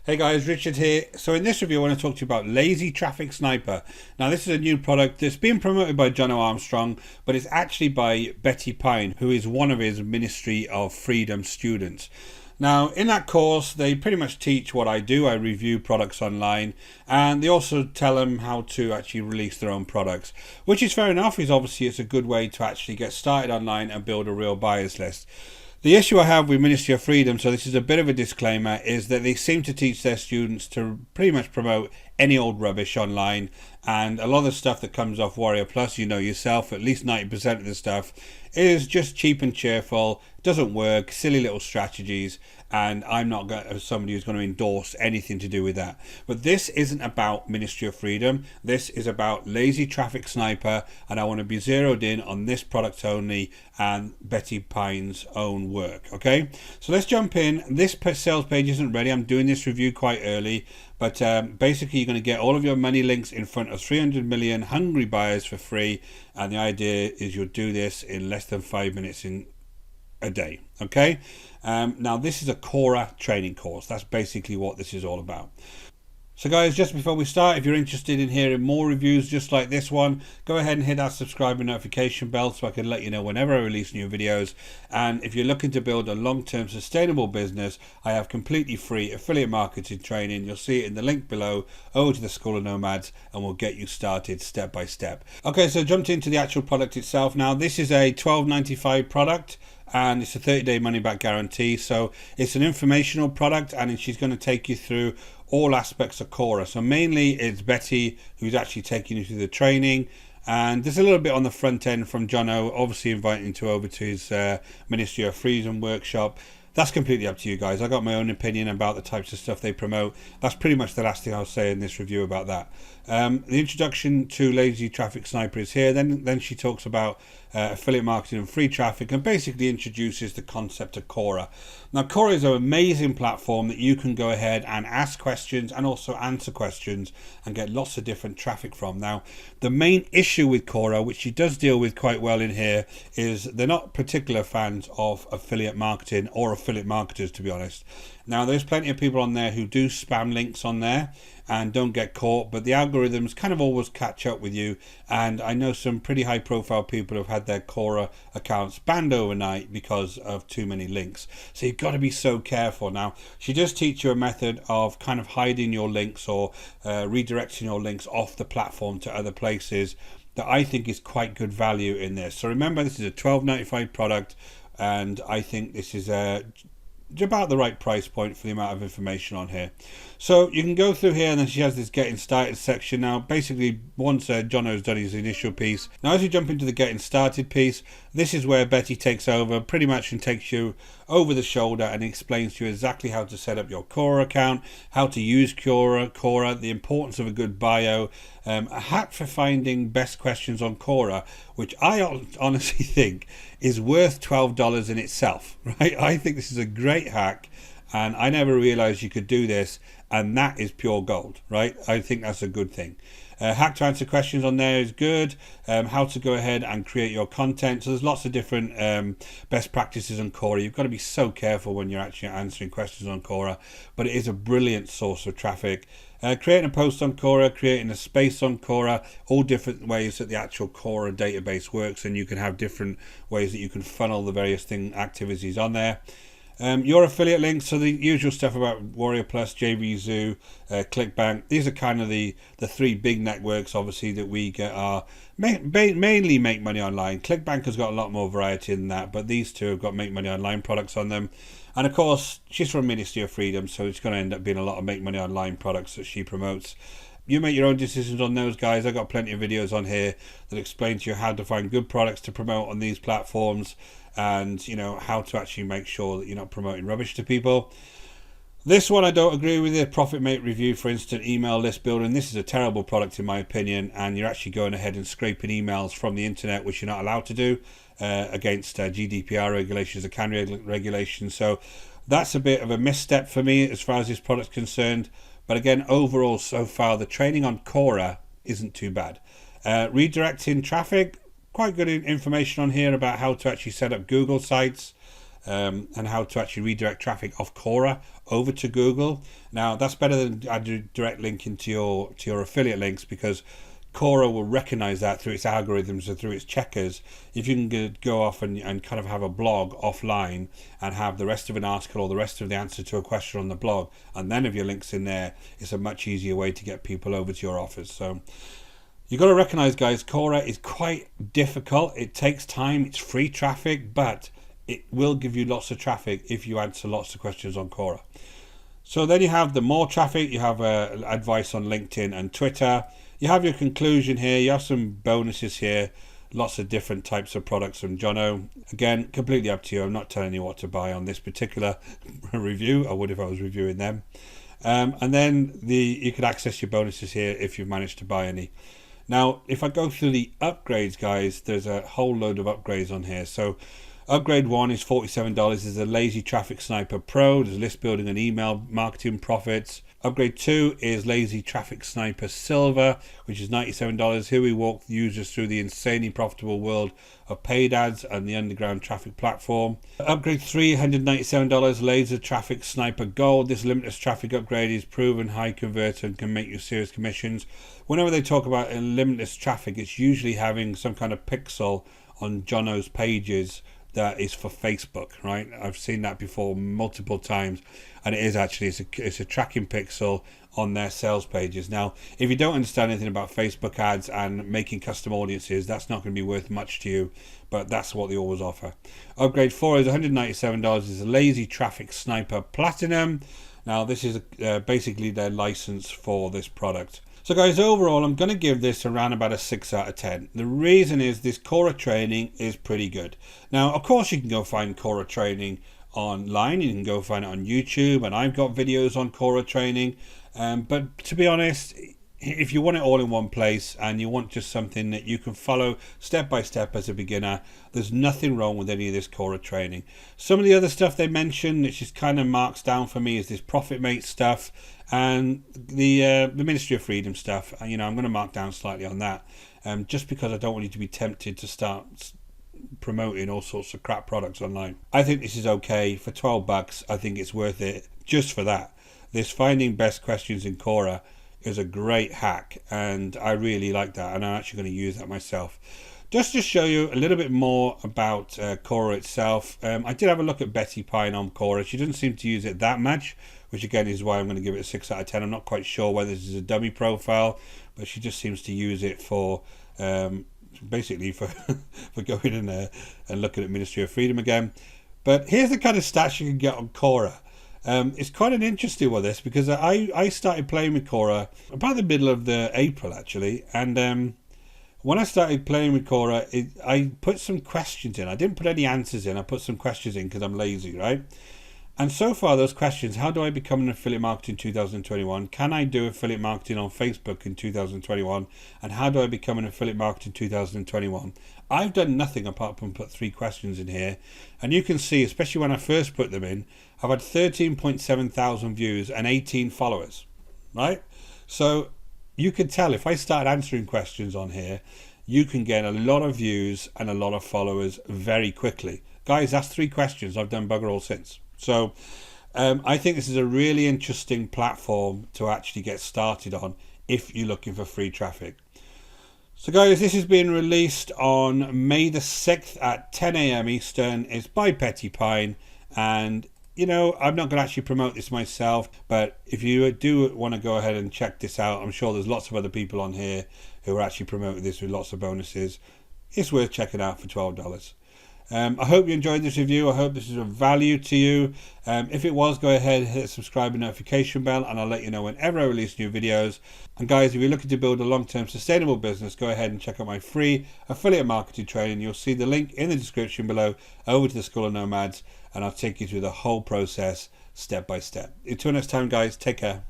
Hey guys, Richard here. So in this review I want to talk to you about Lazy Traffic Sniper. Now this is a new product that's being promoted by John Armstrong, but it's actually by Betty Pine, who is one of his Ministry of Freedom students. Now in that course they pretty much teach what I do. I review products online, and they also tell them how to actually release their own products, which is fair enough, because obviously it's a good way to actually get started online and build a real buyers list. The issue I have with Ministry of Freedom, so this is a bit of a disclaimer, is that they seem to teach their students to pretty much promote any old rubbish online, and a lot of the stuff that comes off WarriorPlus, you know yourself, at least 90% of the stuff is just cheap and cheerful, doesn't work, silly little strategies, and I'm not somebody who's going to endorse anything to do with that. But this isn't about Ministry of Freedom, this is about Lazy Traffic Sniper, and I want to be zeroed in on this product only and Betty Pine's own work. Okay, so let's jump in. This sales page isn't ready, I'm doing this review quite early, but basically you're going to get all of your money links in front of 300 million hungry buyers for free, and the idea is you'll do this in less than 5 minutes in a day. Okay, now this is a Quora training course. That's basically what this is all about. So guys, just before we start, if you're interested in hearing more reviews just like this one, go ahead and hit that subscribe and notification bell so I can let you know whenever I release new videos. And if you're looking to build a long-term sustainable business, I have completely free affiliate marketing training. You'll see it in the link below. Over to the School of Nomads and we'll get you started step by step. Okay, so jumped into the actual product itself. Now this is a $12.95 product, and it's a 30-day money-back guarantee. So it's an informational product, and she's going to take you through all aspects of Quora. So mainly it's Betty who's actually taking you through the training, and there's a little bit on the front end from Jono, obviously inviting you over to his Ministry of Freedom workshop. That's completely up to you guys. I got my own opinion about the types of stuff they promote. That's pretty much the last thing I'll say in this review about that. The introduction to Lazy Traffic Sniper is here. Then she talks about affiliate marketing and free traffic, and basically introduces the concept of Quora. Now Quora is an amazing platform that you can go ahead and ask questions and also answer questions and get lots of different traffic from. Now the main issue with Quora, which she does deal with quite well in here, is they're not particular fans of affiliate marketing or affiliate marketers, to be honest. Now there's plenty of people on there who do spam links on there and don't get caught, but the algorithms kind of always catch up with you, and I know some pretty high profile people have had their Quora accounts banned overnight because of too many links. So you've got to be so careful. Now she does teach you a method of kind of hiding your links or redirecting your links off the platform to other places that I think is quite good value in this. So remember, this is a $12.95 product, and I think this is about the right price point for the amount of information on here. So you can go through here, and then she has this getting started section. Now basically once Jono's done his initial piece, now as you jump into the getting started piece, this is where Betty takes over pretty much and takes you over the shoulder and explains to you exactly how to set up your Quora account, how to use Quora, the importance of a good bio, a hack for finding best questions on Quora, which I honestly think is worth $12 in itself, right? I think this is a great hack, and I never realized you could do this, and that is pure gold, right? I think that's a good thing. Hack to answer questions on there is good. How to go ahead and create your content. So there's lots of different best practices on Quora. You've got to be so careful when you're actually answering questions on Quora, but it is a brilliant source of traffic. Creating a post on Quora, creating a space on Quora, all different ways that the actual Quora database works, and you can have different ways that you can funnel the various activities on there. Your affiliate links, so the usual stuff about WarriorPlus, JVZoo, ClickBank. These are kind of the three big networks, obviously, that we get our mainly make money online. ClickBank has got a lot more variety than that, but these two have got make money online products on them. And of course, she's from Ministry of Freedom, so it's going to end up being a lot of make money online products that she promotes. You make your own decisions on those, guys. I've got plenty of videos on here that explain to you how to find good products to promote on these platforms, and you know how to actually make sure that you're not promoting rubbish to people. This one I don't agree with it. Profit Mate Review, for instance, email list building. This is a terrible product in my opinion, and you're actually going ahead and scraping emails from the internet, which you're not allowed to do against GDPR regulations, the CAN regulations. So that's a bit of a misstep for me as far as this product's concerned. But again, overall, so far, the training on Quora isn't too bad. Redirecting traffic, quite good information on here about how to actually set up Google sites. and how to actually redirect traffic off Quora over to Google. Now that's better than a direct link into your affiliate links, because Quora will recognize that through its algorithms and through its checkers. If you can go off and kind of have a blog offline and have the rest of an article or the rest of the answer to a question on the blog, and then have your links in there, it's a much easier way to get people over to your offers. So you've got to recognize, guys, Quora is quite difficult. It takes time. It's free traffic, but it will give you lots of traffic if you answer lots of questions on Quora. So then you have the more traffic, you have advice on LinkedIn and Twitter. You have your conclusion here, you have some bonuses here, lots of different types of products from Jono. Again, completely up to you. I'm not telling you what to buy on this particular review. I would if I was reviewing them. And then you could access your bonuses here if you've managed to buy any. Now, if I go through the upgrades, guys, there's a whole load of upgrades on here. So upgrade 1 is $47. There's a Lazy Traffic Sniper Pro. There's list building and email marketing profits. Upgrade 2 is Lazy Traffic Sniper Silver, which is $97. Here we walk users through the insanely profitable world of paid ads and the underground traffic platform. Upgrade 3, $197, Laser Traffic Sniper Gold. This limitless traffic upgrade is proven high converter and can make you serious commissions. Whenever they talk about limitless traffic, it's usually having some kind of pixel on Jono's pages that is for Facebook, right? I've seen that before multiple times, and it is actually it's a tracking pixel on their sales pages. Now, if you don't understand anything about Facebook ads and making custom audiences, that's not going to be worth much to you, but that's what they always offer. Upgrade 4 is $197. Is a Lazy Traffic Sniper Platinum. Now, this is basically their license for this product. So guys, overall, I'm going to give this around about a 6 out of 10. The reason is this Quora training is pretty good. Now, of course, you can go find Quora training online. You can go find it on YouTube, and I've got videos on Quora training. But to be honest, if you want it all in one place and you want just something that you can follow step by step as a beginner, there's nothing wrong with any of this Quora training. Some of the other stuff they mention, which just kind of marks down for me, is this Profit Mate stuff and the Ministry of Freedom stuff. You know, I'm going to mark down slightly on that, just because I don't want you to be tempted to start promoting all sorts of crap products online. I think this is okay for $12. I think it's worth it just for that. This finding best questions in Quora is a great hack, and I really like that, and I'm actually going to use that myself. Just to show you a little bit more about Quora itself, I did have a look at Betty Pine on Quora. She doesn't seem to use it that much, which again is why I'm going to give it a 6 out of 10. I'm not quite sure whether this is a dummy profile, but she just seems to use it for basically for going in there and looking at Ministry of Freedom again. But here's the kind of stats you can get on Quora. It's quite an interesting one, this, because I started playing with Quora about the middle of April actually, and when I started playing with Quora, I put some questions in. I didn't put any answers in. I put some questions in because I'm lazy, right? And so far, those questions: how do I become an affiliate marketer in 2021? Can I do affiliate marketing on Facebook in 2021? And how do I become an affiliate marketer in 2021? I've done nothing apart from put 3 questions in here. And you can see, especially when I first put them in, I've had 13.7 thousand views and 18 followers, right? So you can tell if I start answering questions on here, you can get a lot of views and a lot of followers very quickly. Guys, that's 3 questions. I've done bugger all since. So I think this is a really interesting platform to actually get started on if you're looking for free traffic. So guys, this is being released on May the 6th at 10 a.m. Eastern. It's by Betty Pine, and you know, I'm not going to actually promote this myself, but if you do want to go ahead and check this out, I'm sure there's lots of other people on here who are actually promoting this with lots of bonuses. It's worth checking out for $12. I hope you enjoyed this review. I hope this is of value to you. If it was, go ahead and hit the subscribe and notification bell, and I'll let you know whenever I release new videos. And guys, if you're looking to build a long-term sustainable business, go ahead and check out my free affiliate marketing training. You'll see the link in the description below over to the School of Nomads, and I'll take you through the whole process step by step. Until next time, guys, take care.